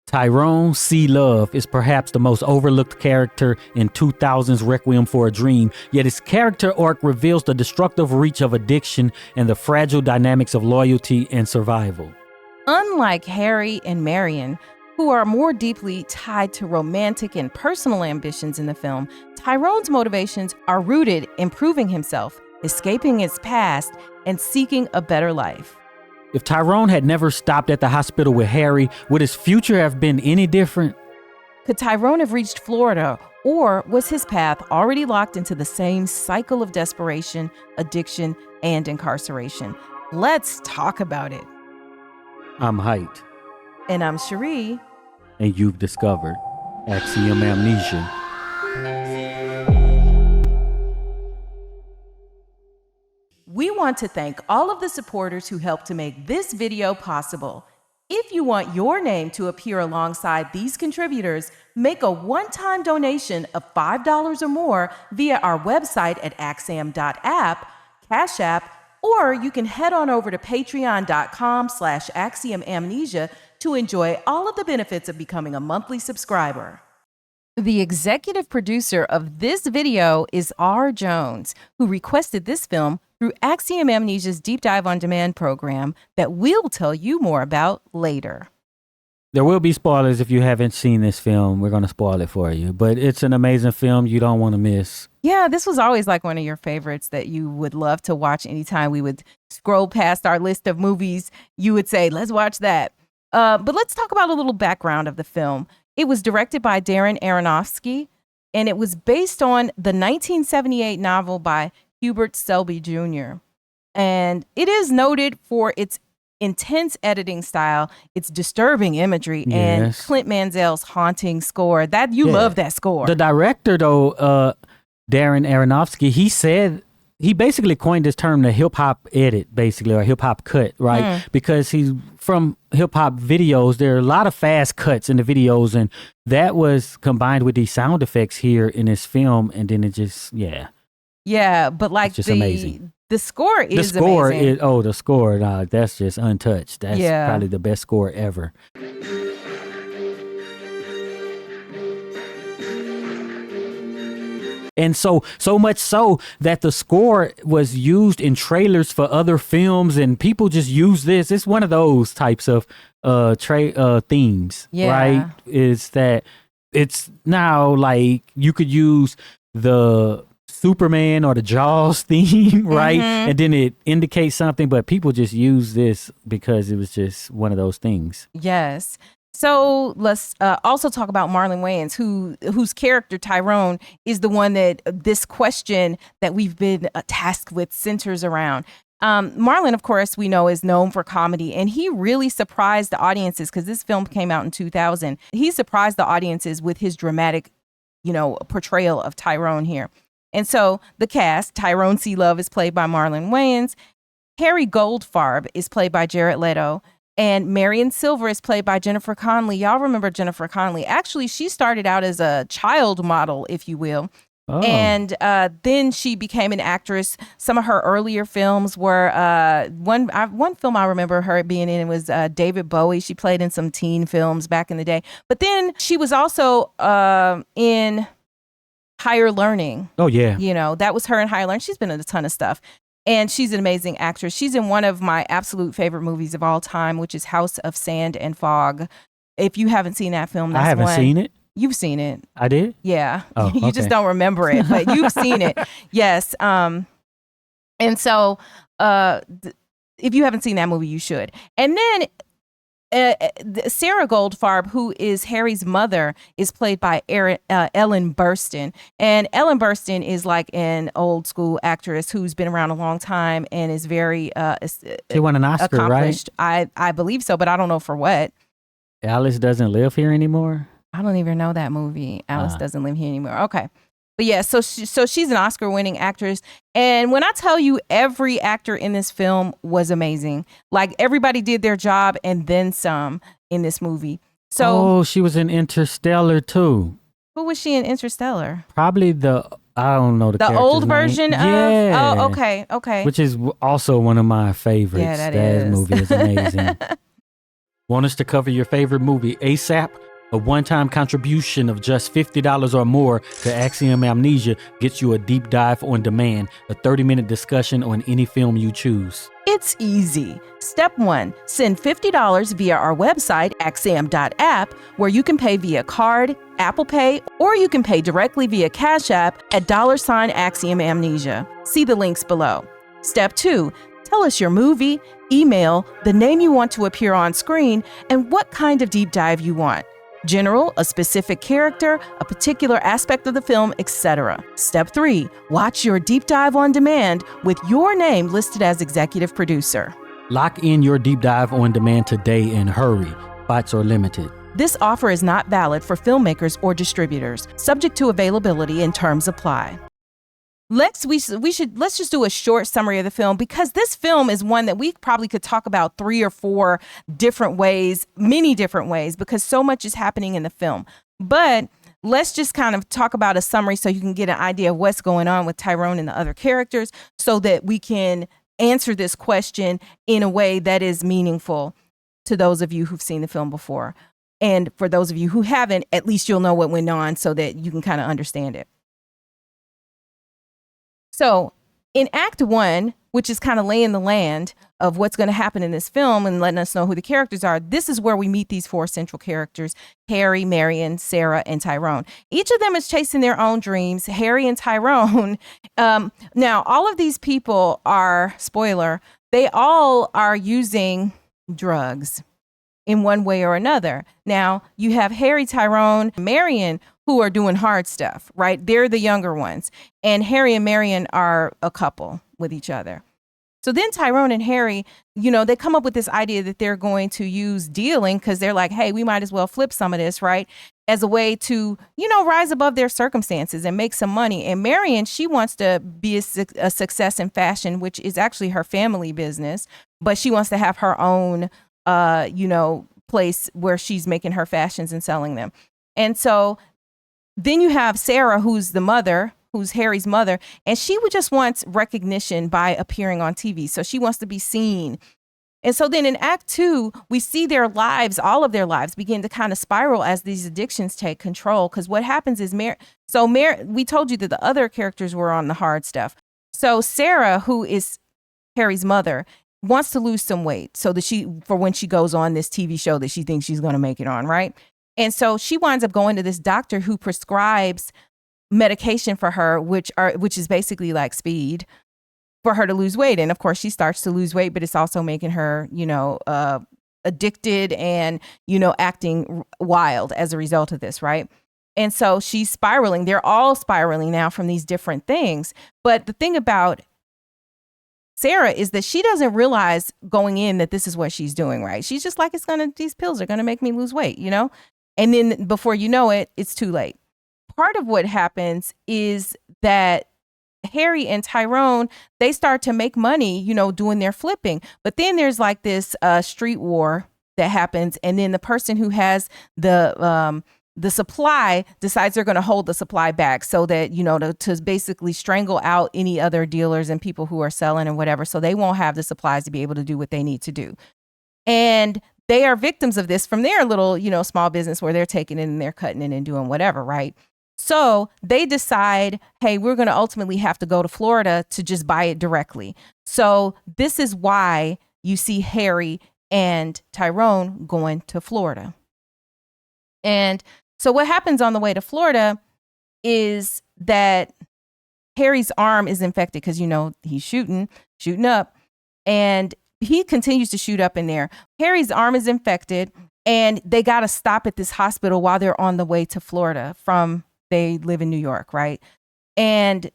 Tyrone C. Love is perhaps the most overlooked character in 2000's Requiem for a Dream, yet his character arc reveals the destructive reach of addiction and the fragile dynamics of loyalty and survival. Unlike Harry and Marion, who are more deeply tied to romantic and personal ambitions in the film, Tyrone's motivations are rooted in proving himself, escaping his past, and seeking a better life. If Tyrone had never stopped at the hospital with Harry, would his future have been any different? Could Tyrone have reached Florida, or was his path already locked into the same cycle of desperation, addiction, and incarceration? Let's talk about it. I'm Heit. And I'm Cheri. And you've discovered Axiom Amnesia. We want to thank all of the supporters who helped to make this video possible. If you want your name to appear alongside these contributors, make a one-time donation of $5 or more via our website at axiom.app, Cash App, or you can head on over to patreon.com/axiomamnesia to enjoy all of the benefits of becoming a monthly subscriber. The executive producer of this video is R. Jones, who requested this film through Axiom Amnesia's Deep Dive on Demand program that we'll tell you more about later. There will be spoilers if you haven't seen this film. We're going to spoil it for you, but it's an amazing film you don't want to miss. Yeah, this was always like one of your favorites that you would love to watch anytime we would scroll past our list of movies. You would say, let's watch that. But let's talk about a little background of the film. It was directed by Darren Aronofsky, and it was based on the 1978 novel by Hubert Selby Jr. And it is noted for its intense editing style, its disturbing imagery, and Clint Mansell's haunting score. That you love that score. The director, though, Darren Aronofsky, he basically coined this term, the hip hop edit, basically, or hip hop cut, right? Because he's from hip hop videos. There are a lot of fast cuts in the videos, and that was combined with these sound effects here in this film, and then it just, Yeah, but like just amazing. The score is amazing. The score, that's just untouched. That's probably the best score ever. And so much so that the score was used in trailers for other films, and people just use this. It's one of those types of themes, right? Is that it's now like you could use the Superman or the Jaws theme, right? And then it indicates something, but people just use this because it was just one of those things. Yes. So let's also talk about Marlon Wayans, whose character Tyrone is the one that this question that we've been tasked with centers around. Marlon, of course, we know is known for comedy, and he really surprised the audiences because this film came out in 2000. He surprised the audiences with his dramatic, portrayal of Tyrone here. And so the cast, Tyrone C. Love is played by Marlon Wayans. Harry Goldfarb is played by Jared Leto. And Marion Silver is played by Jennifer Connelly. Y'all remember Jennifer Connelly. Actually, she started out as a child model, if you will. Oh. And then she became an actress. Some of her earlier films were, one film I remember her being in was David Bowie. She played in some teen films back in the day. But then she was also in Higher Learning. Oh, yeah. That was her in Higher Learning. She's been in a ton of stuff. And she's an amazing actress. She's in one of my absolute favorite movies of all time, which is House of Sand and Fog. If you haven't seen that film, that's I haven't seen it. You've seen it. I did? Yeah. Oh, you just don't remember it, but you've seen it. Yes. And so if you haven't seen that movie, you should. And then Sarah Goldfarb, who is Harry's mother, is played by Ellen Burstyn. And Ellen Burstyn is like an old school actress who's been around a long time and is very she won an Oscar, accomplished. right? I believe so, but I don't know for what. Alice Doesn't Live Here Anymore? I don't even know that movie. Alice Doesn't Live Here Anymore. Okay. But yeah, so she's an Oscar-winning actress. And when I tell you every actor in this film was amazing, like everybody did their job and then some in this movie. So she was in Interstellar too. Who was she in Interstellar? Probably I don't know the old version name. of. Oh, okay. Which is also one of my favorites. Yeah, that is. movie is amazing. Want us to cover your favorite movie ASAP? A one-time contribution of just $50 or more to Axiom Amnesia gets you a deep dive on demand, a 30-minute discussion on any film you choose. It's easy. Step 1, send $50 via our website, axiom.app, where you can pay via card, Apple Pay, or you can pay directly via Cash App at $Axiom Amnesia. See the links below. Step 2, tell us your movie, email, the name you want to appear on screen, and what kind of deep dive you want. General, a specific character, a particular aspect of the film, etc. Step 3, watch your deep dive on demand with your name listed as executive producer. Lock in your deep dive on demand today and hurry. Spots are limited. This offer is not valid for filmmakers or distributors. Subject to availability and terms apply. Let's just do a short summary of the film, because this film is one that we probably could talk about 3 or 4 different ways, many different ways, because so much is happening in the film. But let's just kind of talk about a summary so you can get an idea of what's going on with Tyrone and the other characters, so that we can answer this question in a way that is meaningful to those of you who've seen the film before. And for those of you who haven't, at least you'll know what went on so that you can kind of understand it. So in Act 1, which is kind of laying the land of what's going to happen in this film and letting us know who the characters are, this is where we meet these 4 central characters: Harry, Marion, Sarah, and Tyrone. Each of them is chasing their own dreams. Harry and Tyrone. Now, all of these people are, spoiler, they all are using drugs in one way or another. Now, you have Harry, Tyrone, Marion, who are doing hard stuff, right? They're the younger ones. And Harry and Marion are a couple with each other. So then Tyrone and Harry, they come up with this idea that they're going to use dealing, because they're like, hey, we might as well flip some of this, right? As a way to, rise above their circumstances and make some money. And Marion, she wants to be a success in fashion, which is actually her family business, but she wants to have her own, place where she's making her fashions and selling them. And so then you have Sarah, who's the mother, who's Harry's mother, and she would just wants recognition by appearing on TV. So she wants to be seen. And so then in Act 2, we see their lives, all of their lives, begin to kind of spiral as these addictions take control. Because what happens is, we told you that the other characters were on the hard stuff. So Sarah, who is Harry's mother, wants to lose some weight so that for when she goes on this TV show that she thinks she's going to make it on, right? And so she winds up going to this doctor who prescribes medication for her, which is basically like speed, for her to lose weight. And of course, she starts to lose weight, but it's also making her, addicted and, acting wild as a result of this, right? And so she's spiraling. They're all spiraling now from these different things. But the thing about Sarah is that she doesn't realize going in that this is what she's doing, right? She's just like, these pills are going to make me lose weight, And then before you know it, it's too late. Part of what happens is that Harry and Tyrone, they start to make money, doing their flipping. But then there's like this street war that happens. And then the person who has the supply decides they're going to hold the supply back so that, to basically strangle out any other dealers and people who are selling and whatever. So they won't have the supplies to be able to do what they need to do. And they are victims of this from their little, small business where they're taking it and they're cutting it and doing whatever, right? So they decide, hey, we're going to ultimately have to go to Florida to just buy it directly. So this is why you see Harry and Tyrone going to Florida. And so what happens on the way to Florida is that Harry's arm is infected because, he's shooting up, and he continues to shoot up in there. Harry's arm is infected, and they got to stop at this hospital while they're on the way to Florida they live in New York, right? And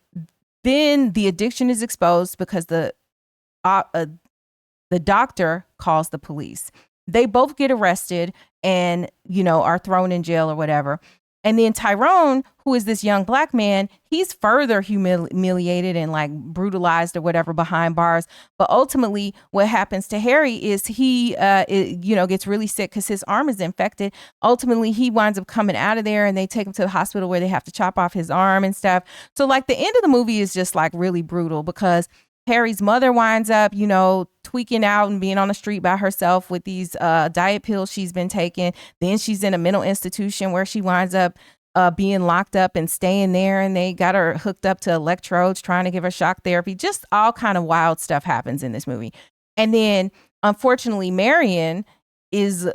then the addiction is exposed because the doctor calls the police. They both get arrested and, are thrown in jail or whatever. And then Tyrone, who is this young black man, he's further humiliated and like brutalized or whatever behind bars. But ultimately, what happens to Harry is he, gets really sick because his arm is infected. Ultimately, he winds up coming out of there and they take him to the hospital where they have to chop off his arm and stuff. So like the end of the movie is just like really brutal because Harry's mother winds up, tweaking out and being on the street by herself with these diet pills she's been taking. Then she's in a mental institution where she winds up being locked up and staying there, and they got her hooked up to electrodes, trying to give her shock therapy. Just all kind of wild stuff happens in this movie. And then, unfortunately, Marion is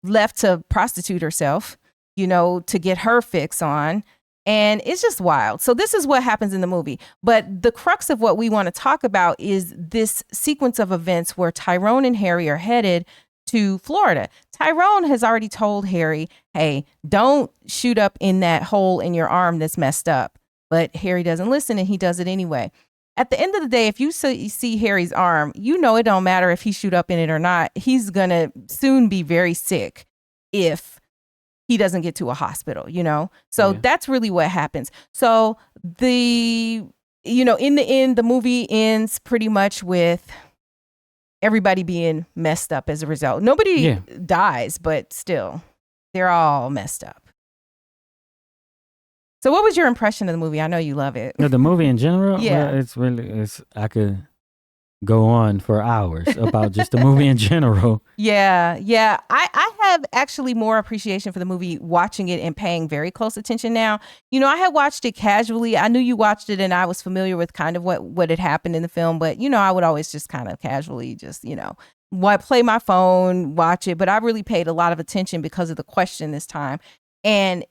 left to prostitute herself, to get her fix on. And it's just wild. So this is what happens in the movie. But the crux of what we want to talk about is this sequence of events where Tyrone and Harry are headed to Florida. Tyrone has already told Harry, hey, don't shoot up in that hole in your arm that's messed up. But Harry doesn't listen, and he does it anyway. At the end of the day, if you see Harry's arm, it don't matter if he shoot up in it or not. He's going to soon be very sick if he doesn't get to a hospital, So that's really what happens. So in the end, the movie ends pretty much with everybody being messed up as a result. Nobody dies, but still, they're all messed up. So what was your impression of the movie? I know you love it. The movie in general? Yeah. Well, I could go on for hours about just the movie in general. Yeah. I have actually more appreciation for the movie watching it and paying very close attention now. I had watched it casually. I knew you watched it and I was familiar with kind of what had happened in the film, but I would always just kind of casually just, play my phone, watch it, but I really paid a lot of attention because of the question this time. And,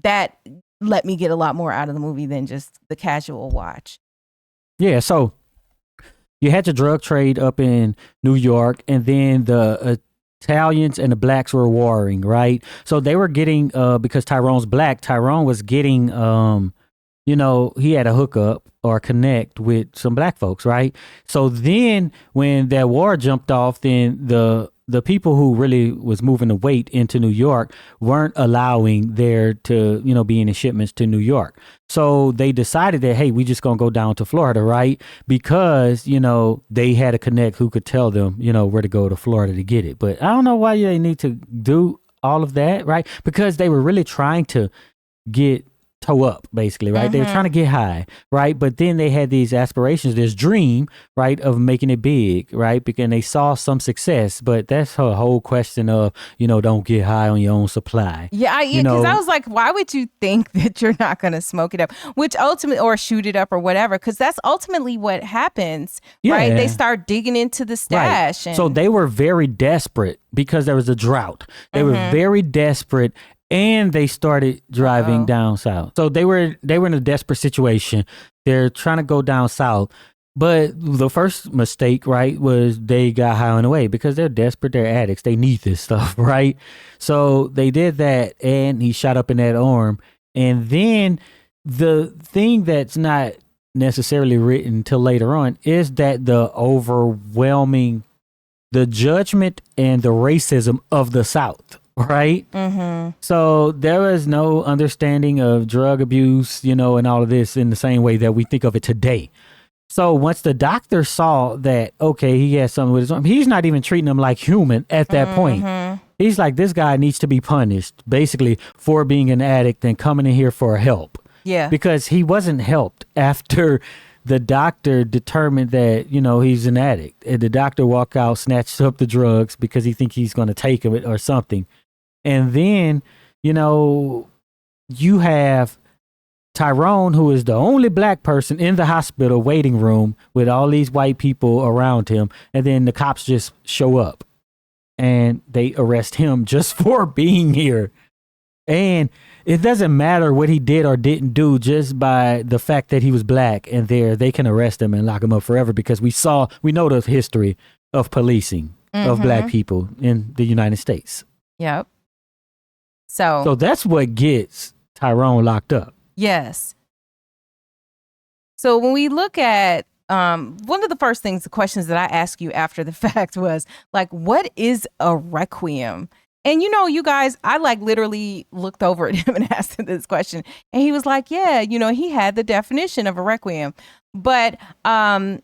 that let me get a lot more out of the movie than just the casual watch. Yeah, so you had the drug trade up in New York, and then the Italians and the blacks were warring, right? So they were getting, because Tyrone's black, Tyrone was getting, he had a hookup or connect with some black folks, right? So then when that war jumped off, then the people who really was moving the weight into New York weren't allowing there to, be any shipments to New York. So they decided that, hey, we just going to go down to Florida, right? Because, they had a connect who could tell them, where to go to Florida to get it. But I don't know why they need to do all of that, right? Because they were really trying to get toe up, basically, right? They were trying to get high, right? But then they had these aspirations, this dream, right, of making it big, right? Because they saw some success, but that's her whole question of, don't get high on your own supply. Yeah, because I was like, why would you think that you're not going to smoke it up, which ultimately, or shoot it up or whatever? Because that's ultimately what happens, right? They start digging into the stash. Right. So they were very desperate because there was a drought. They were very desperate. And they started driving down south. So they were in a desperate situation. They're trying to go down south. But the first mistake, right, was they got high on the way because they're desperate. They're addicts. They need this stuff, right? So they did that, and he shot up in that arm. And then the thing that's not necessarily written till later on is that the judgment and the racism of the South. Right. So there was no understanding of drug abuse, and all of this in the same way that we think of it today. So once the doctor saw that, okay, he has something with his arm, he's not even treating him like human at that point. He's like, this guy needs to be punished, basically, for being an addict and coming in here for help. Yeah. Because he wasn't helped after the doctor determined that, he's an addict. And the doctor walked out, snatched up the drugs because he thinks he's going to take it or something. And then, you have Tyrone, who is the only black person in the hospital waiting room with all these white people around him. And then the cops just show up and they arrest him just for being here. And it doesn't matter what he did or didn't do, just by the fact that he was black and they can arrest him and lock him up forever, because we know the history of policing of black people in the United States. Yep. So that's what gets Tyrone locked up. Yes. So when we look at one of the first questions that I asked you after the fact was like, what is a requiem? And you guys, I literally looked over at him and asked him this question, and he was like, yeah, he had the definition of a requiem. But I'm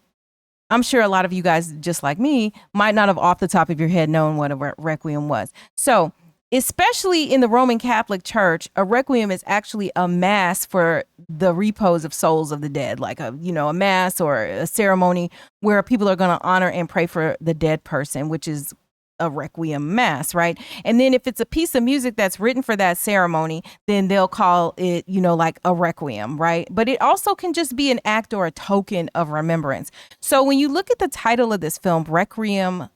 sure a lot of you guys, just like me, might not have off the top of your head known what a requiem was. So especially in the Roman Catholic Church, a requiem is actually a mass for the repose of souls of the dead, like a mass or a ceremony where people are going to honor and pray for the dead person, which is a requiem mass, right? And then if it's a piece of music that's written for that ceremony, then they'll call it, like a requiem, right? But it also can just be an act or a token of remembrance. So when you look at the title of this film, Requiem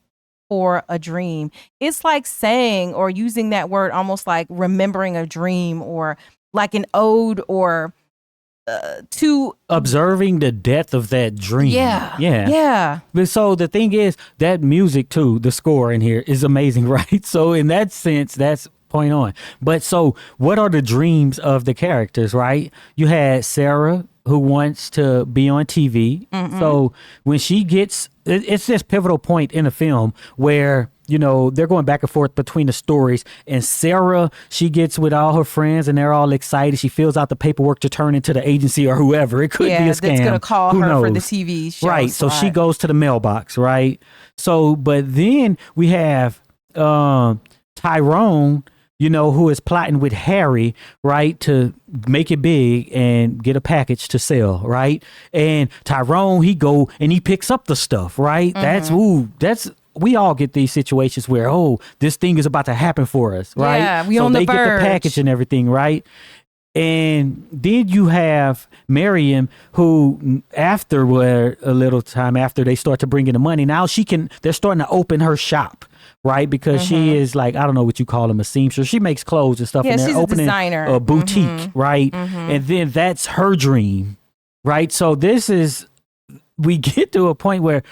for a Dream, it's like saying or using that word almost like remembering a dream or like an ode or to observing the death of that dream. Yeah. But so the thing is, that music too, the score in here is amazing, right? So in that sense, that's point on. But so what are the dreams of the characters, right? You had Sarah, who wants to be on TV. Mm-hmm. So when she gets, it's this pivotal point in the film where, they're going back and forth between the stories, and Sarah, she gets with all her friends and they're all excited. She fills out the paperwork to turn into the agency or whoever. It could be a scam. That's going to call Who her knows? for the TV show. Right. So she goes to the mailbox, right? So, but then we have Tyrone, who is plotting with Harry, right, to make it big and get a package to sell, right? And Tyrone, he go and he picks up the stuff, right? Mm-hmm. We all get these situations where, this thing is about to happen for us, right? Yeah, we on the verge. So they get the package and everything, right? And then you have Miriam, who afterward, a little time after they start to bring in the money, now they're starting to open her shop, right? Because she is like, I don't know what you call them, a seamstress. She makes clothes and stuff. Yeah, and they're she's opening a designer. A boutique, right? And then that's her dream, right? So we get to a point where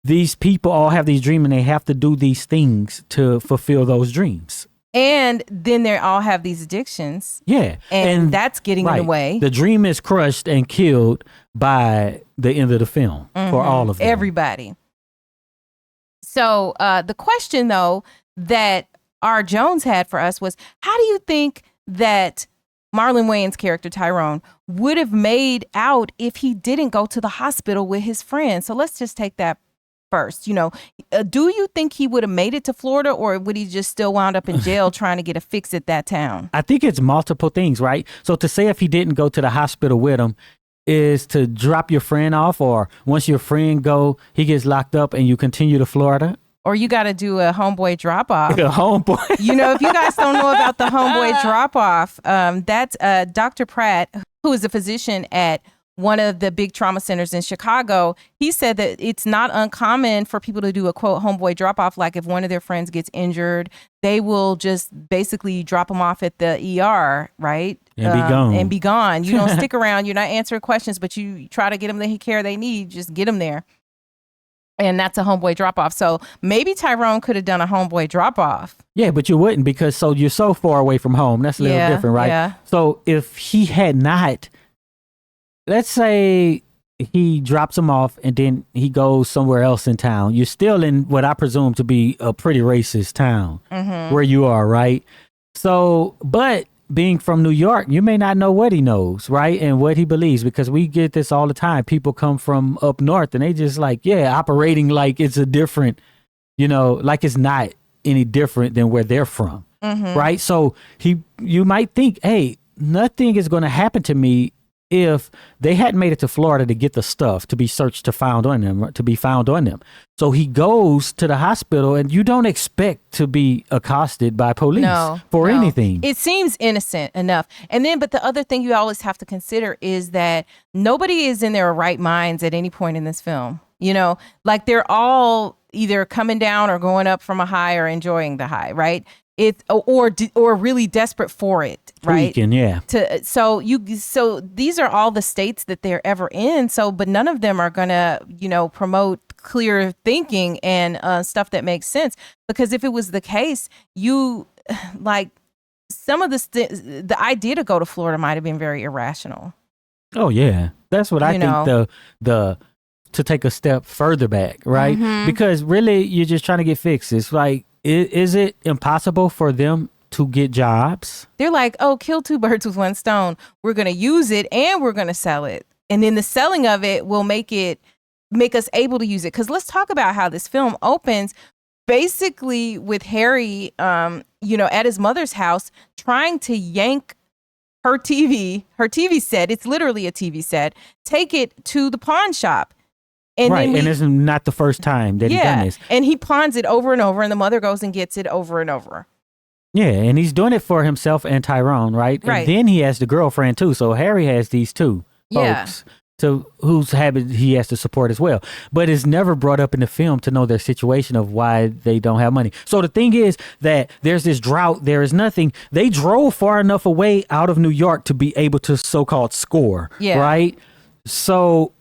these people all have these dreams and they have to do these things to fulfill those dreams. And then they all have these addictions. Yeah. And that's getting in the way. The dream is crushed and killed by the end of the film for all of them. Everybody. So the question, though, that R. Jones had for us was, how do you think that Marlon Wayans' character, Tyrone, would have made out if he didn't go to the hospital with his friend? So let's just take that first. Do you think he would have made it to Florida, or would he just still wound up in jail trying to get a fix at that town? I think it's multiple things, right? So to say if he didn't go to the hospital with him is to drop your friend off, or once your friend he gets locked up and you continue to Florida. Or you got to do a homeboy drop off. A homeboy. If you guys don't know about the homeboy drop off, that's Dr. Pratt, who is a physician at one of the big trauma centers in Chicago. He said that it's not uncommon for people to do a quote homeboy drop off. Like if one of their friends gets injured, they will just basically drop them off at the ER, right? And be gone. You don't stick around. You're not answering questions, but you try to get them the care they need. Just get them there. And that's a homeboy drop off. So maybe Tyrone could have done a homeboy drop off. Yeah, but you wouldn't, because you're so far away from home. That's a little different, right? Yeah. So if he had not, let's say he drops him off and then he goes somewhere else in town, you're still in what I presume to be a pretty racist town where you are, right? So, but being from New York, you may not know what he knows, right? And what he believes, because we get this all the time. People come from up north and they just operating like it's a different, like it's not any different than where they're from, right? So you might think, hey, nothing is going to happen to me if they hadn't made it to Florida to get the stuff to be searched to be found on them. So he goes to the hospital and you don't expect to be accosted by police for anything. It seems innocent enough. And then, but the other thing you always have to consider is that nobody is in their right minds at any point in this film. Like they're all either coming down or going up from a high or enjoying the high, right? Or really desperate for it, right? Freaking, yeah. So these are all the states that they're ever in. So, but none of them are gonna, promote clear thinking and stuff that makes sense. Because if it was the case, some of the idea to go to Florida might have been very irrational. Oh yeah, that's what I think. To take a step further back, right? Because really, you're just trying to get fixed. It's like, is it impossible for them to get jobs? They're like, kill two birds with one stone. We're going to use it and we're going to sell it. And then the selling of it will make us able to use it. Because let's talk about how this film opens basically with Harry at his mother's house, trying to yank her TV set. It's literally a TV set. Take it to the pawn shop. And right, and it's not the first time that he's done this. And he pawns it over and over, and the mother goes and gets it over and over. Yeah, and he's doing it for himself and Tyrone, right? Right. And then he has the girlfriend too. So Harry has these two folks whose habit he has to support as well. But it's never brought up in the film to know their situation of why they don't have money. So the thing is that there's this drought. There is nothing. They drove far enough away out of New York to be able to so-called score, right? So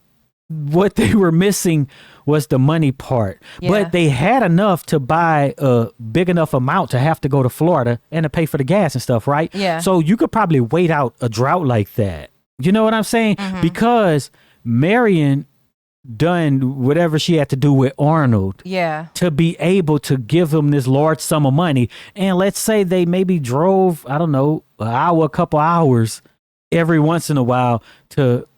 what they were missing was the money part, but they had enough to buy a big enough amount to have to go to Florida and to pay for the gas and stuff, right? Yeah. So you could probably wait out a drought like that. You know what I'm saying? Because Marion done whatever she had to do with Arnold to be able to give him this large sum of money. And let's say they maybe drove, I don't know, an hour, a couple hours every once in a while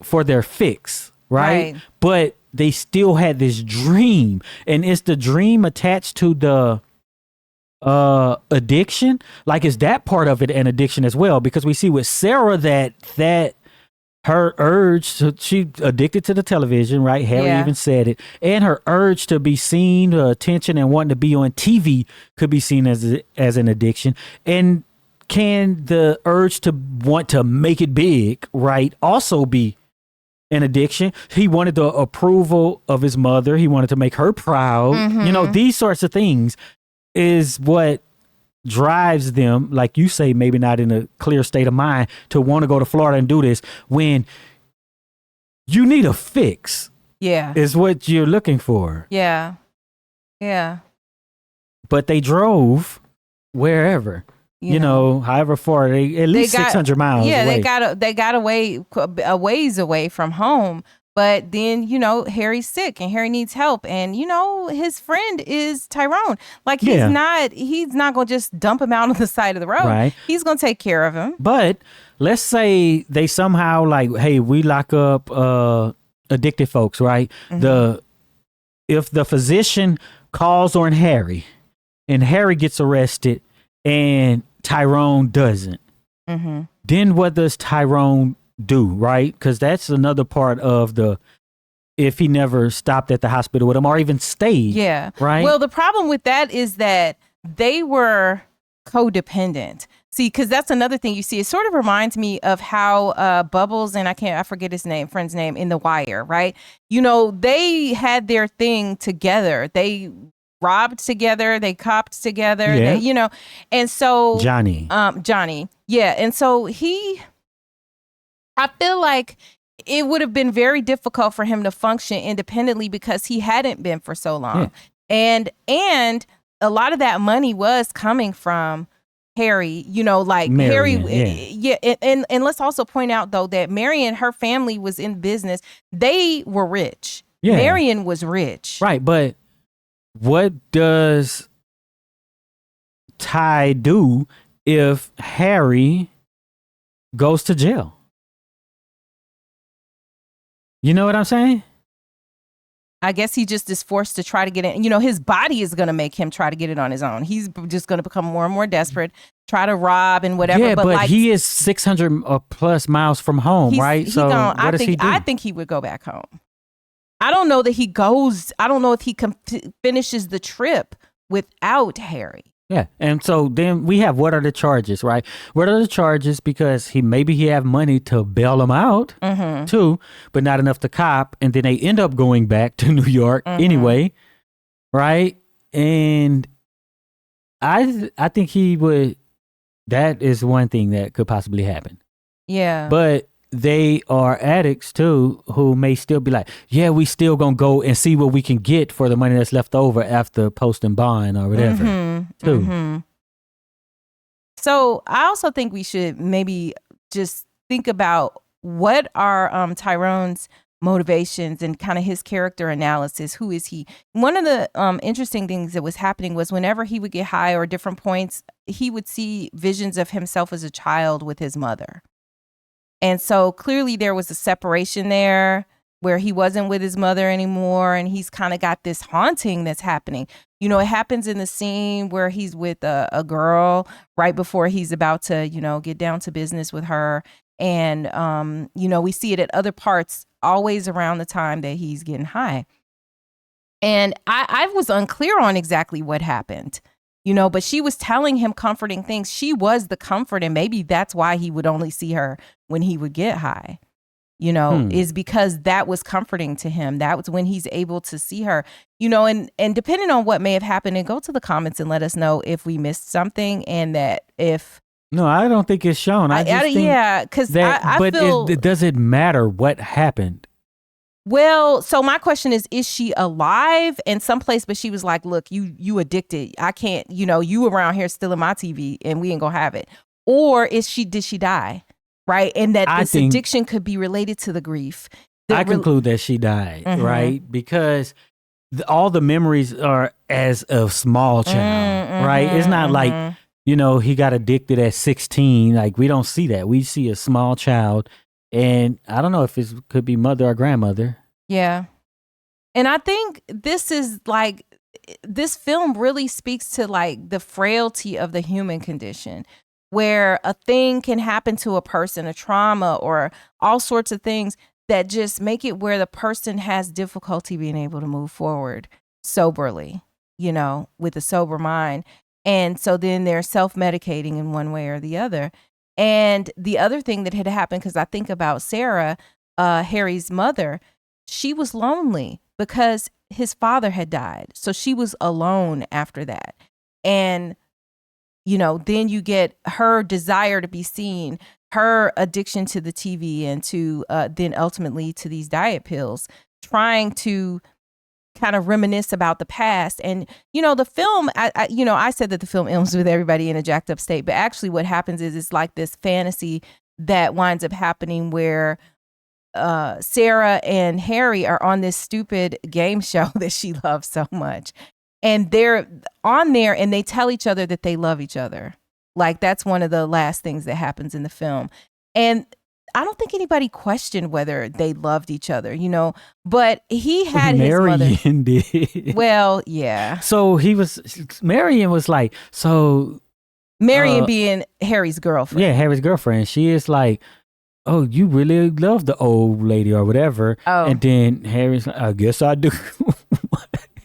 for their fix. Right? But they still had this dream, and it's the dream attached to the addiction. Like, is that part of it an addiction as well? Because we see with Sarah that her urge, she addicted to the television, right? Harry even said it, and her urge to be seen, attention, and wanting to be on TV could be seen as an addiction. And can the urge to want to make it big, right, also be an addiction? He wanted the approval of his mother. He wanted to make her proud. You know, these sorts of things is what drives them, like you say, maybe not in a clear state of mind, to want to go to Florida and do this when you need a fix. Is what you're looking for. Yeah. But they drove wherever. You know, however far at least 600 miles away. they got a ways away from home. But then, Harry's sick and Harry needs help. And, his friend is Tyrone. Like, he's not going to just dump him out on the side of the road. Right. He's going to take care of him. But let's say they somehow hey, we lock up addicted folks, right? If the physician calls on Harry and Harry gets arrested and Tyrone doesn't, then what does Tyrone do, right? Because that's another part of if he never stopped at the hospital with him or even stayed. Right. Well, the problem with that is that they were codependent. See, because that's another thing you see. It sort of reminds me of how Bubbles and I forget his friend's name in The Wire, right? They had their thing together. They robbed together, they copped together, and so Johnny. And so I feel like it would have been very difficult for him to function independently because he hadn't been for so long. And a lot of that money was coming from Harry, Marion, Harry. And let's also point out though that Marion, her family was in business. They were rich. Marion was rich. Right, but what does Ty do if Harry goes to jail? You know what I'm saying? I guess he just is forced to try to get it. His body is going to make him try to get it on his own. He's just going to become more and more desperate, try to rob and whatever. Yeah, but he is 600 or plus miles from home, right? So what does he do? I think he would go back home. I don't know that he goes. I don't know if he finishes the trip without Harry. Yeah. And so then we have, what are the charges, right? What are the charges? Because maybe he have money to bail him out too, but not enough to cop. And then they end up going back to New York anyway. Right. And I think he would, that is one thing that could possibly happen. Yeah. But they are addicts too, who may still be like, yeah, we still gonna go and see what we can get for the money that's left over after posting bond or whatever too. So I also think we should maybe just think about what are Tyrone's motivations and kind of his character analysis. Who is he? One of the interesting things that was happening was whenever he would get high or different points, he would see visions of himself as a child with his mother. And so clearly there was a separation there where he wasn't with his mother anymore. And he's kind of got this haunting that's happening. You know, it happens in the scene where he's with a girl right before he's about to, you know, get down to business with her. And, you know, we see it at other parts always around the time that he's getting high. And I was unclear on exactly what happened, you know, but she was telling him comforting things. She was the comfort, and maybe that's why he would only see her when he would get high, you know, is because that was comforting to him. That was when he's able to see her, you know, and depending on what may have happened, and go to the comments and let us know if we missed something, and that if. No, I don't think it's shown. I just think yeah, because I feel. Does it matter what happened? Well, so my question is she alive in some place? But she was like, look, you addicted. I can't, you know, you around here stealing my TV and we ain't gonna have it. Or did she die? Right. And that this addiction could be related to the grief. I conclude that she died, right? Because all the memories are as a small child, right? It's not like, you know, he got addicted at 16. Like, we don't see that. We see a small child. And I don't know if it could be mother or grandmother. Yeah. And I think this is like, this film really speaks to like the frailty of the human condition, where a thing can happen to a person, a trauma or all sorts of things that just make it where the person has difficulty being able to move forward soberly, you know, with a sober mind. And so then they're self-medicating in one way or the other. And the other thing that had happened, because I think about Sarah, Harry's mother, she was lonely because his father had died. So she was alone after that. And, you know, then you get her desire to be seen, her addiction to the TV, and to then ultimately to these diet pills, trying to kind of reminisce about the past. And, you know, the film, I said that the film ends with everybody in a jacked up state, but actually what happens is it's like this fantasy that winds up happening where Sarah and Harry are on this stupid game show that she loves so much. And they're on there and they tell each other that they love each other. Like, that's one of the last things that happens in the film. And I don't think anybody questioned whether they loved each other, you know, but he had Marion his mother. Did. Well, yeah. So Marion was like, so. Marion being Harry's girlfriend. Yeah, Harry's girlfriend. She is like, oh, you really love the old lady or whatever. Oh. And then Harry's like, I guess I do.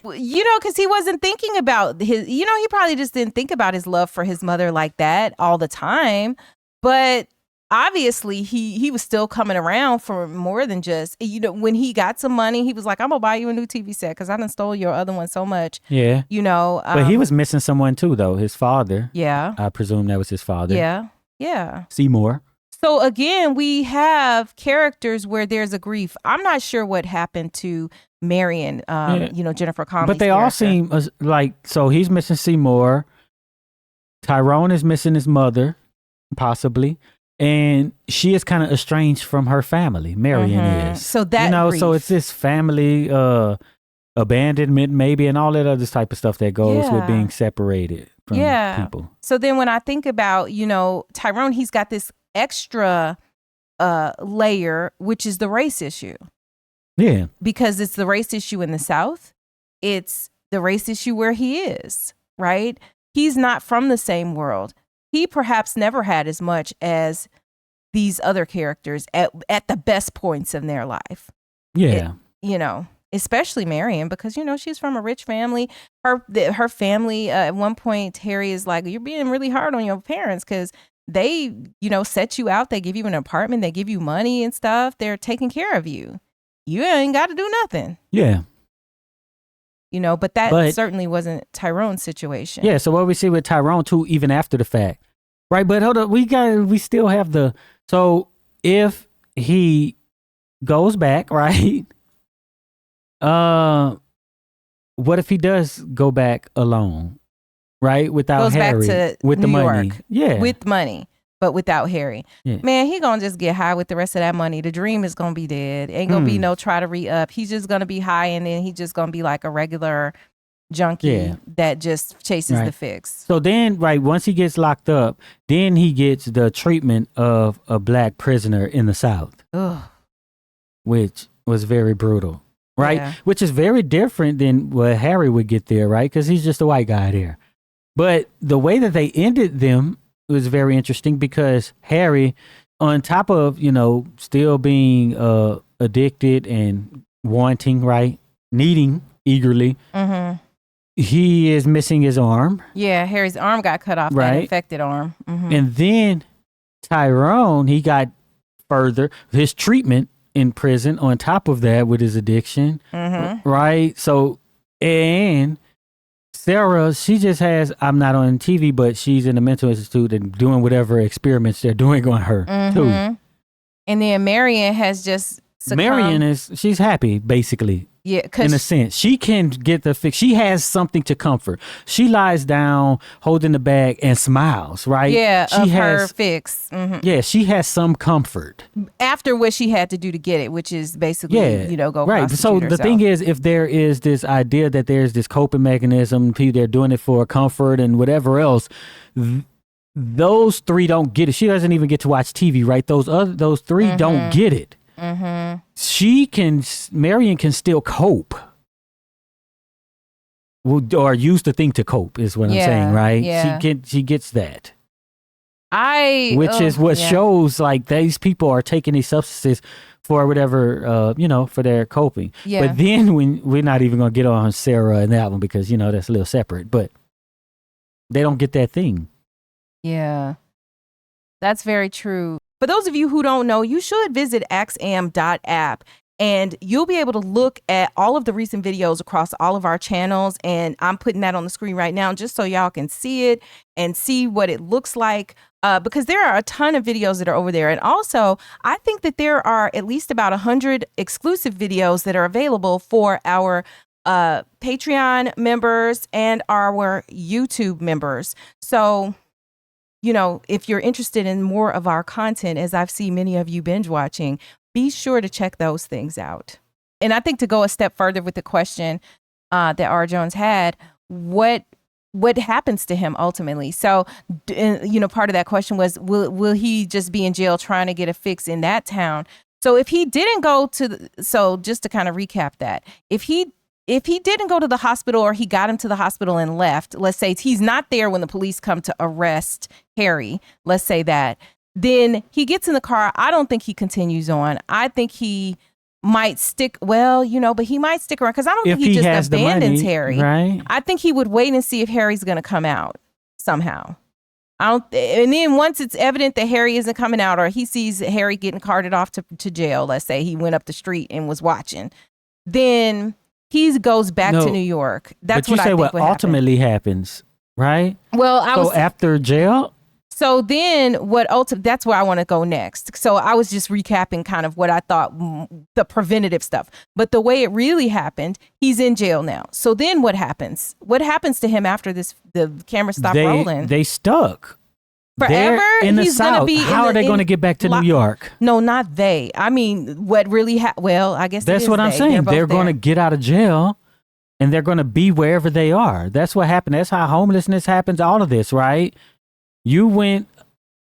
You know, because he wasn't thinking about his, you know, he probably just didn't think about his love for his mother like that all the time. But obviously he was still coming around for more than just, you know, when he got some money, he was like, I'm gonna buy you a new TV set because I done stole your other one so much. Yeah. You know. But he was missing someone too, though. His father. Yeah. I presume that was his father. Yeah. Yeah. Seymour. So again, we have characters where there's a grief. I'm not sure what happened to Marion, you know, Jennifer Connelly's But they character. all seem like, so he's missing Seymour. Tyrone is missing his mother, possibly. And she is kind of estranged from her family. Marion is. So that, you know, grief. so it's this family abandonment maybe, and all that other type of stuff that goes with being separated from people. So then when I think about, you know, Tyrone, he's got this extra layer, which is the race issue. Yeah. Because it's the race issue in the South. It's the race issue where he is, right? He's not from the same world. He perhaps never had as much as these other characters at the best points in their life. Yeah. You know, especially Marion, because, you know, she's from a rich family. Her family, at one point, Harry is like, you're being really hard on your parents because they, you know, set you out. They give you an apartment. They give you money and stuff. They're taking care of you. You ain't got to do nothing. Yeah. You know, but that certainly wasn't Tyrone's situation. Yeah. So what we see with Tyrone too, even after the fact, right? But hold up, we still have so if he goes back, right? What if he does go back alone, right? Without Harry, back to with the New money, York, with money. But without Harry, man, he gonna just get high with the rest of that money. The dream is gonna be dead. Ain't gonna be no try to re-up. He's just gonna be high, and then he's just gonna be like a regular junkie that just chases the fix. So then, once he gets locked up, then he gets the treatment of a black prisoner in the South, which was very brutal. right? Yeah. Which is very different than what Harry would get there, right? Because he's just a white guy there. But the way that they ended them was very interesting because Harry, on top of, still being addicted and wanting, right? Needing eagerly, he is missing his arm. Yeah, Harry's arm got cut off, right? That infected arm. And then Tyrone, he got further his treatment in prison on top of that with his addiction, right? So, and Sarah, she just has, I'm not on TV, but she's in a mental institute and doing whatever experiments they're doing on her too. And then Marion has just succumbed. Marion she's happy basically. Yeah, in a sense, she can get the fix. She has something to comfort. She lies down, holding the bag, and smiles. Right? Yeah, she has her fix. Yeah, she has some comfort after what she had to do to get it, which is basically, go right. So the thing is, if there is this idea that there's this coping mechanism, they're doing it for comfort and whatever else. Those three don't get it. She doesn't even get to watch TV. Right? Those three don't get it. Marion can still cope. Or use the thing to cope is what I'm saying, right? Yeah. She gets that. Which is what shows like these people are taking these substances for whatever, for their coping. Yeah. But then when we're not even going to get on Sarah and that one because, that's a little separate, but they don't get that thing. Yeah, that's very true. For those of you who don't know, you should visit axiom.app and you'll be able to look at all of the recent videos across all of our channels. And I'm putting that on the screen right now just so y'all can see it and see what it looks like. Because there are a ton of videos that are over there. And also, I think that there are at least about 100 exclusive videos that are available for our Patreon members and our YouTube members. So, if you're interested in more of our content, as I've seen many of you binge watching, be sure to check those things out. And I think to go a step further with the question that R. Jones had, what happens to him ultimately? So, part of that question was, will he just be in jail trying to get a fix in that town? So if he didn't go so just to kind of recap that, if he didn't go to the hospital or he got him to the hospital and left, let's say he's not there when the police come to arrest Harry, let's say that, then he gets in the car. I don't think he continues on. I think he might stick, but he might stick around because I don't think he just abandons Harry. Right? I think he would wait and see if Harry's going to come out somehow. And then once it's evident that Harry isn't coming out or he sees Harry getting carted off to jail, let's say he went up the street and was watching, then he goes back to New York. That's what I think would happen. What ultimately happens, right? Well, after jail. So then that's where I want to go next. So I was just recapping kind of what I thought the preventative stuff. But the way it really happened, he's in jail now. So then what happens? What happens to him after the camera stopped rolling? They stuck. Forever? They're in the South. How are they going to get back to New York? No, not they. I mean, what really I guess that's what I'm saying. They're going to get out of jail and they're going to be wherever they are. That's what happened. That's how homelessness happens. All of this, right? You went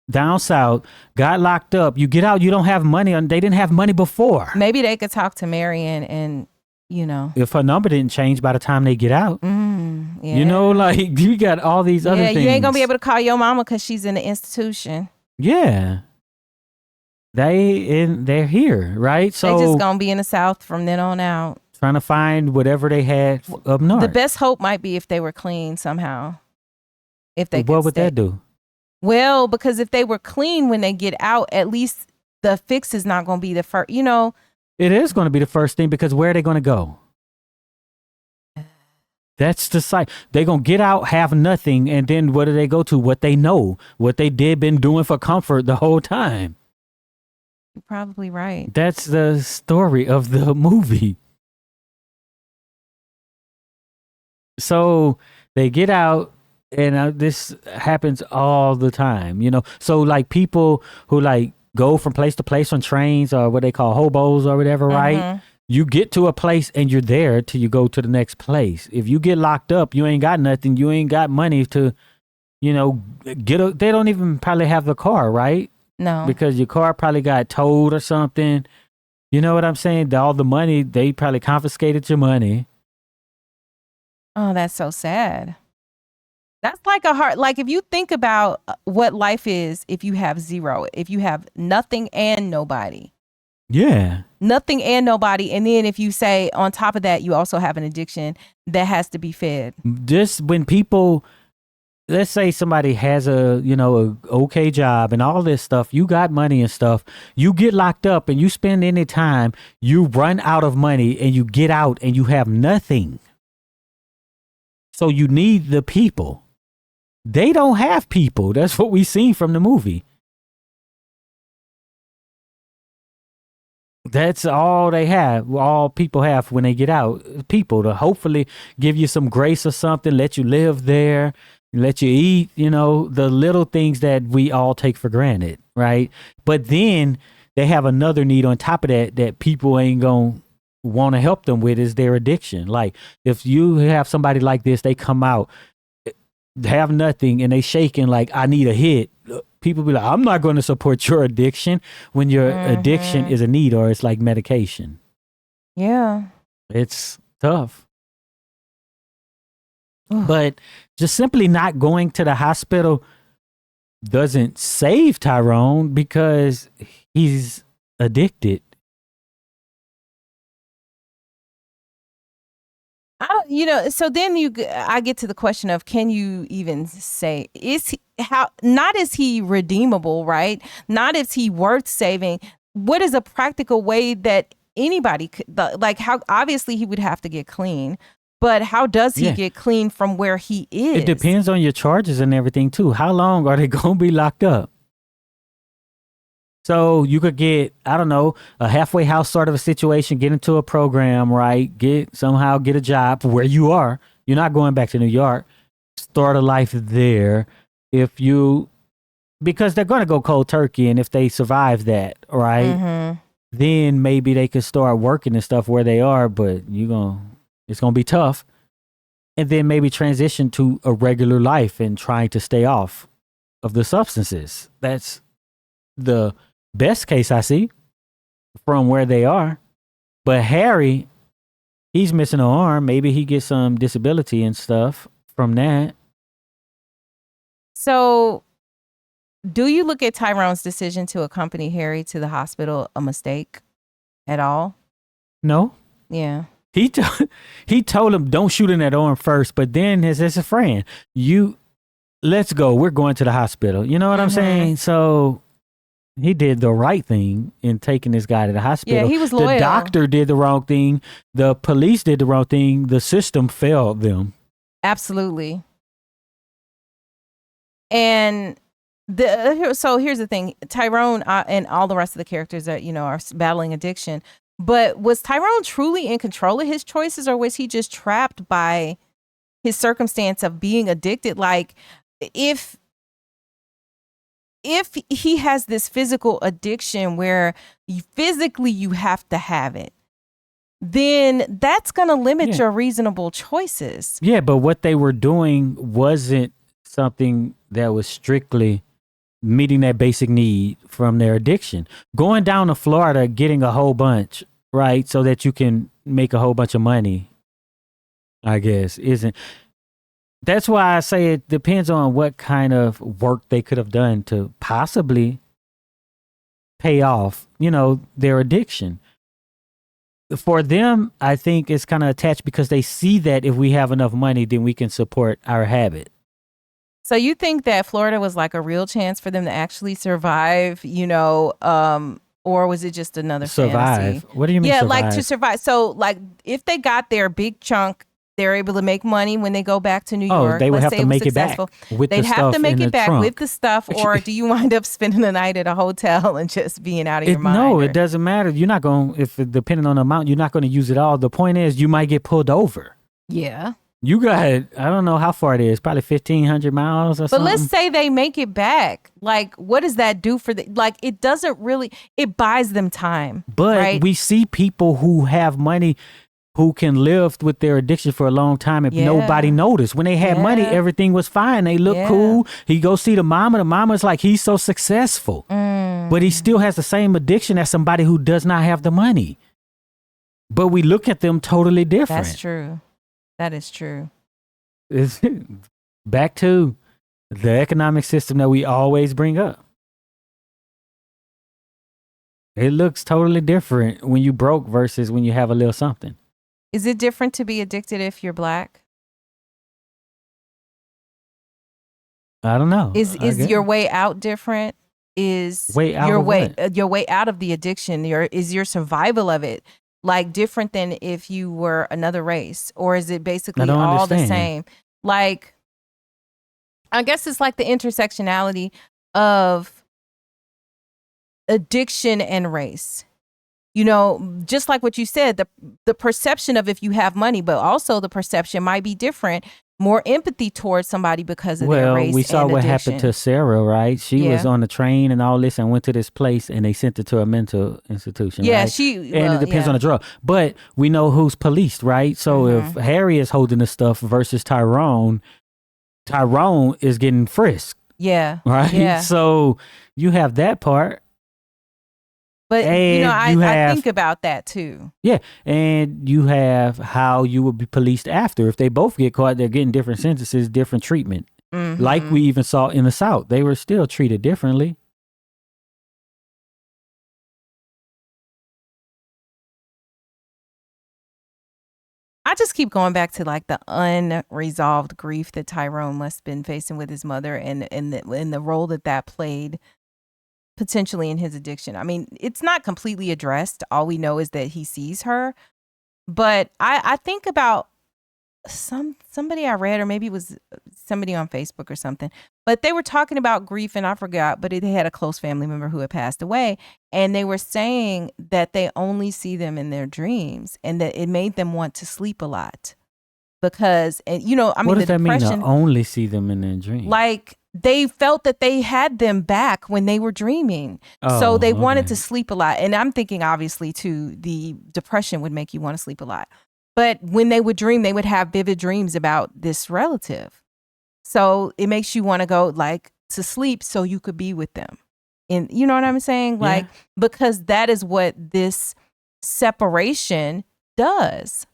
down south, got locked up. You get out, you don't have money. They didn't have money before. Maybe they could talk to Marion and, if her number didn't change by the time they get out. Yeah. You got all these other things. You ain't going to be able to call your mama because she's in the institution. Yeah. They're here, right? So they just going to be in the South from then on out. Trying to find whatever they had up north. The best hope might be if they were clean somehow. If they What would that do? Well, because if they were clean when they get out, at least the fix is not going to be the first, It is going to be the first thing because where are they going to go? That's the site. They're going to get out, have nothing, and then what do they go to? What they know, what they been doing for comfort the whole time. You're probably right. That's the story of the movie. So they get out. And this happens all the time, So like people who like go from place to place on trains or what they call hobos or whatever, right? You get to a place and you're there till you go to the next place. If you get locked up, you ain't got nothing. You ain't got money to, they don't even probably have the car, right? No. Because your car probably got towed or something. You know what I'm saying? All the money, they probably confiscated your money. Oh, that's so sad. That's like like if you think about what life is, if you have zero, if you have nothing and nobody. Yeah. Nothing and nobody. And then if you say on top of that, you also have an addiction that has to be fed. Just when people, let's say somebody has a okay job and all this stuff, you got money and stuff, you get locked up and you spend any time, you run out of money and you get out and you have nothing. So you need the people. They don't have people. That's what we seen from the movie. That's all they have. All people have when they get out. People to hopefully give you some grace or something, let you live there, let you eat, the little things that we all take for granted, right? But then they have another need on top of that people ain't going to want to help them with is their addiction. Like if you have somebody like this, they come out, have nothing, and they shaking like, I need a hit. People be like, I'm not going to support your addiction when your addiction is a need or it's like medication. Yeah. It's tough. But just simply not going to the hospital doesn't save Tyrone because he's addicted. So then I get to the question of, can you even say, not is he redeemable, right? Not is he worth saving? What is a practical way that anybody could, like, how obviously he would have to get clean, but how does he get clean from where he is? It depends on your charges and everything too. How long are they going to be locked up? So you could get, I don't know, a halfway house sort of a situation, get into a program, right? Somehow get a job where you are. You're not going back to New York. Start a life there. Because they're going to go cold turkey. And if they survive that, right? Then maybe they could start working and stuff where they are, but it's going to be tough. And then maybe transition to a regular life and trying to stay off of the substances. That's the best case I see from where they are. But Harry, he's missing an arm. Maybe he gets some disability and stuff from that. So do you look at Tyrone's decision to accompany Harry to the hospital a mistake at all? No. Yeah. He told him, don't shoot in that arm first. But then as a friend, let's go. We're going to the hospital. You know what I'm saying? So he did the right thing in taking this guy to the hospital. Yeah, he was loyal. The doctor did the wrong thing. The police did the wrong thing. The system failed them. Absolutely. And so here's the thing. Tyrone and all the rest of the characters that, are battling addiction. But was Tyrone truly in control of his choices, or was he just trapped by his circumstance of being addicted? Like, if he has this physical addiction where physically you have to have it, then that's going to limit your reasonable choices. Yeah, but what they were doing wasn't something that was strictly meeting that basic need from their addiction. Going down to Florida, getting a whole bunch, right, so that you can make a whole bunch of money, I guess, isn't. That's why I say it depends on what kind of work they could have done to possibly pay off, their addiction. For them, I think it's kind of attached because they see that if we have enough money, then we can support our habit. So you think that Florida was like a real chance for them to actually survive, or was it just another fantasy? What do you mean survive? Like to survive. So like if they got their big chunk, they're able to make money when they go back to New York. They would have to make it back with the stuff in the trunk. They'd have to make it back with the stuff, or do you wind up spending the night at a hotel and just being out of your mind? No, it doesn't matter. You're not going, depending on the amount, you're not going to use it all. The point is you might get pulled over. Yeah. You got, I don't know how far it is, probably 1,500 miles or something. But let's say they make it back. Like, what does that do for it doesn't really, it buys them time. But right? We see people who have money who can live with their addiction for a long time and nobody noticed. When they had money, everything was fine. They look cool. He goes see the mama. The mama's like, he's so successful. but he still has the same addiction as somebody who does not have the money. But we look at them totally different. That's true. That is true. It's back to the economic system that we always bring up. It looks totally different when you broke versus when you have a little something. Is it different to be addicted if you're Black? I don't know. Is your way out different? Is way out your way out of the addiction? Is your survival of it like different than if you were another race, or is it basically all the same? Like, I guess it's like the intersectionality of addiction and race. You know, just like what you said, the perception of if you have money, but also the perception might be different. More empathy towards somebody because of their race. Well, we saw and what addiction. happened to Sarah, right? She was on the train and all this and went to this place and they sent her to a mental institution. Yeah, right? And it depends on the drug. But we know who's policed, right? So if Harry is holding the stuff versus Tyrone is getting frisked. Yeah. Right? Yeah. So you have that part. But, I think about that too. Yeah. And you have how you would be policed after. If they both get caught, they're getting different sentences, different treatment. Mm-hmm. Like we even saw in the South. They were still treated differently. I just keep going back to like the unresolved grief that Tyrone must have been facing with his mother and the role that played potentially in his addiction. I mean, it's not completely addressed. All we know is that he sees her. But I think about somebody I read, or maybe it was somebody on Facebook or something, but they were talking about grief and I forgot, but they had a close family member who had passed away. And they were saying that they only see them in their dreams and that it made them want to sleep a lot. Because, and what does that mean to only see them in their dreams? Like, they felt that they had them back when they were dreaming. So they wanted to sleep a lot. And I'm thinking, obviously, too, the depression would make you want to sleep a lot. But when they would dream, they would have vivid dreams about this relative. So it makes you want to go like to sleep so you could be with them. And you know what I'm saying? Like, because that is what this separation does.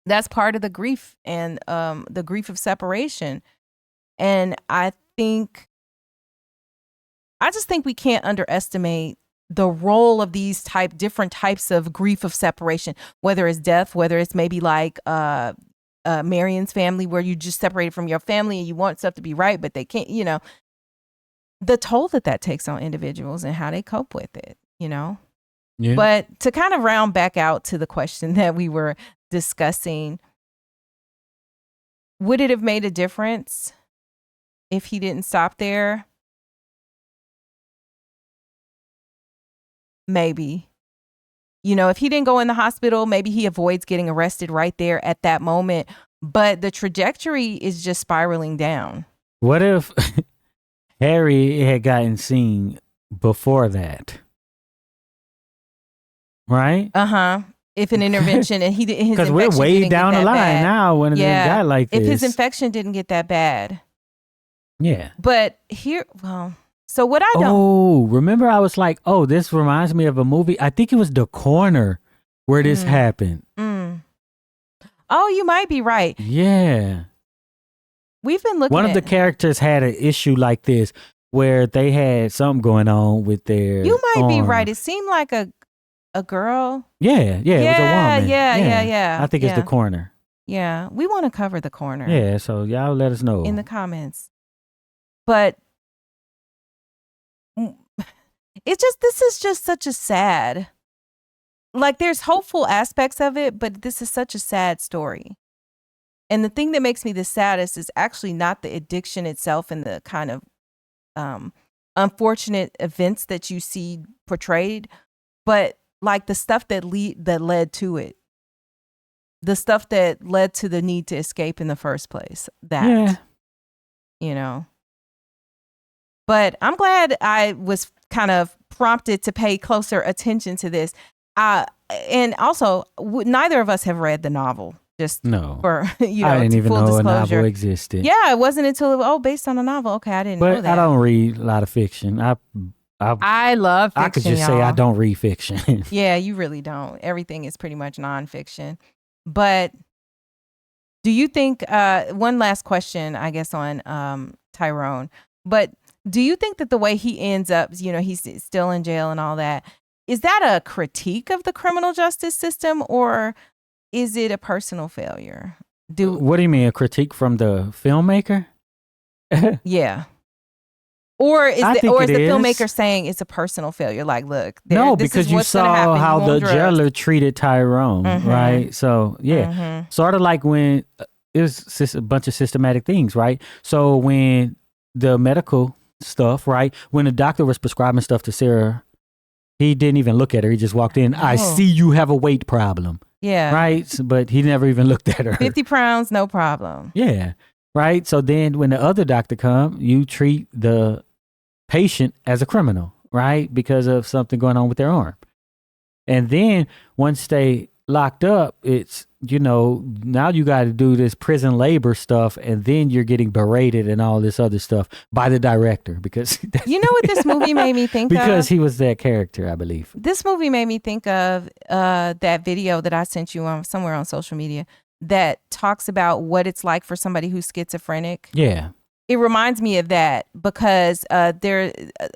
That's part of the grief and the grief of separation. And I just think we can't underestimate the role of these different types of grief of separation, whether it's death, whether it's maybe like Marion's family, where you just separated from your family and you want stuff to be right, but they can't, the toll that takes on individuals and how they cope with it, Yeah. But to kind of round back out to the question that we were discussing, would it have made a difference if he didn't stop there? Maybe. If he didn't go in the hospital, maybe he avoids getting arrested right there at that moment. But the trajectory is just spiraling down. What if Harry had gotten seen before that? Right? If an intervention and his infection because we're way down the line now when it got like this. If his infection didn't get that bad. Yeah. But so what I don't... Oh, remember I was like, this reminds me of a movie. I think it was The Corner where this happened. Oh, you might be right. Yeah. We've been looking One of the characters had an issue like this where they had something going on with their You might be arm. right. It seemed like a girl. Yeah, it was a woman. Yeah. I think it's The Corner. Yeah, we want to cover The Corner. Yeah, so y'all let us know. In the comments. But this is just such a sad, like there's hopeful aspects of it, but this is such a sad story. And the thing that makes me the saddest is actually not the addiction itself and the kind of unfortunate events that you see portrayed, but like the stuff that led to it. The stuff that led to the need to escape in the first place. But I'm glad I was kind of prompted to pay closer attention to this. And also, neither of us have read the novel. Just for I didn't even know a novel existed. Yeah, it wasn't until based on a novel. Okay, I didn't know that. But I don't read a lot of fiction. I I love fiction. I could just say I don't read fiction. Yeah, you really don't. Everything is pretty much nonfiction. But do you think, one last question, I guess, on Tyrone, but do you think that the way he ends up, he's still in jail and all that, is that a critique of the criminal justice system, or is it a personal failure? What do you mean, a critique from the filmmaker? Yeah. Or is the filmmaker saying it's a personal failure? Like, look, because you saw how the jailer treated Tyrone, right? So sort of like when it was a bunch of systematic things, right? So when the medical stuff, right? When the doctor was prescribing stuff to Sarah, he didn't even look at her. He just walked in. I see you have a weight problem. Yeah. Right? But he never even looked at her. 50 pounds, no problem. Yeah. Right? So then when the other doctor comes, you treat the patient as a criminal, right? Because of something going on with their arm. And then once they locked up, it's, now you got to do this prison labor stuff, and then you're getting berated and all this other stuff by the director because you know what this movie made me think of? Because he was that character, I believe. This movie made me think of that video that I sent you on somewhere on social media that talks about what it's like for somebody who's schizophrenic. Yeah. It reminds me of that because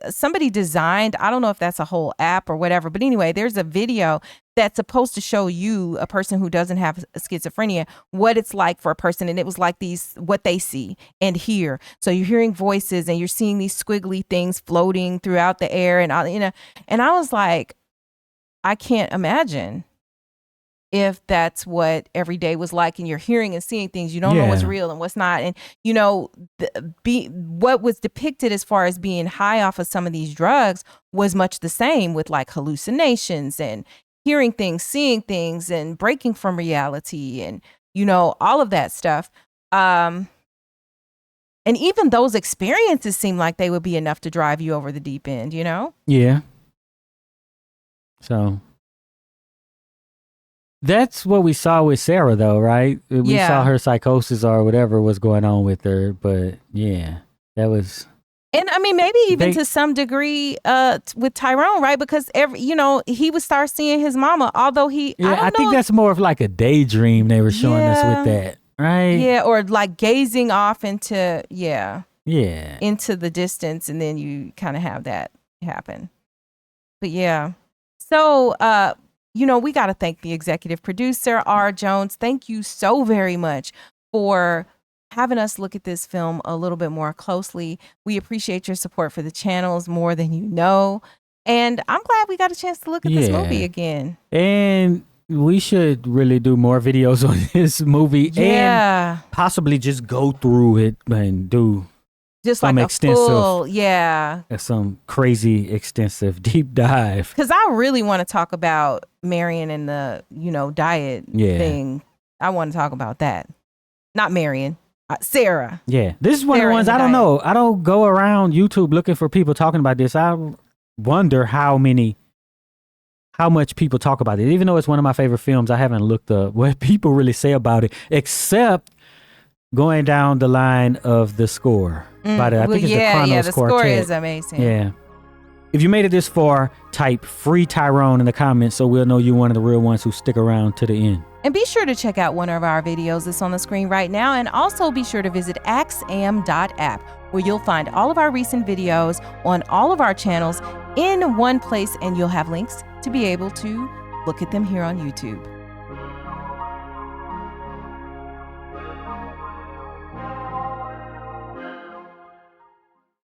somebody designed, I don't know if that's a whole app or whatever, but anyway, there's a video that's supposed to show you, a person who doesn't have schizophrenia, what it's like for a person. And it was like what they see and hear. So you're hearing voices and you're seeing these squiggly things floating throughout the air. And and I was like, I can't imagine if that's what every day was like, and you're hearing and seeing things, you don't know what's real and what's not. And, what was depicted as far as being high off of some of these drugs was much the same, with like hallucinations and hearing things, seeing things, and breaking from reality, and, all of that stuff. And even those experiences seem like they would be enough to drive you over the deep end, Yeah. So that's what we saw with Sarah, though, right? We saw her psychosis or whatever was going on with her, but that was. And I mean, maybe even to some degree with Tyrone, right? Because he would start seeing his mama, although I think that's more of like a daydream they were showing us with that, right? Yeah, or like gazing off into into the distance, and then you kind of have that happen. But so we got to thank the executive producer, R. Jones. Thank you so very much for having us look at this film a little bit more closely. We appreciate your support for the channels more than you know. And I'm glad we got a chance to look at this movie again. And we should really do more videos on this movie and possibly just go through it and do just some like extensive, some crazy extensive deep dive. Because I really want to talk about Marion and the, diet thing. I want to talk about that. Not Marion. Sarah. Yeah. This is one of the ones I don't know. I don't go around YouTube looking for people talking about this. I wonder how much people talk about it. Even though it's one of my favorite films, I haven't looked up what people really say about it, except going down the line of the score. I think it's the Kronos the Quartet. Score is amazing. Yeah. If you made it this far, type Free Tyrone in the comments so we'll know you're one of the real ones who stick around to the end. And be sure to check out one of our videos that's on the screen right now. And also be sure to visit axiom.app, where you'll find all of our recent videos on all of our channels in one place, and you'll have links to be able to look at them here on YouTube.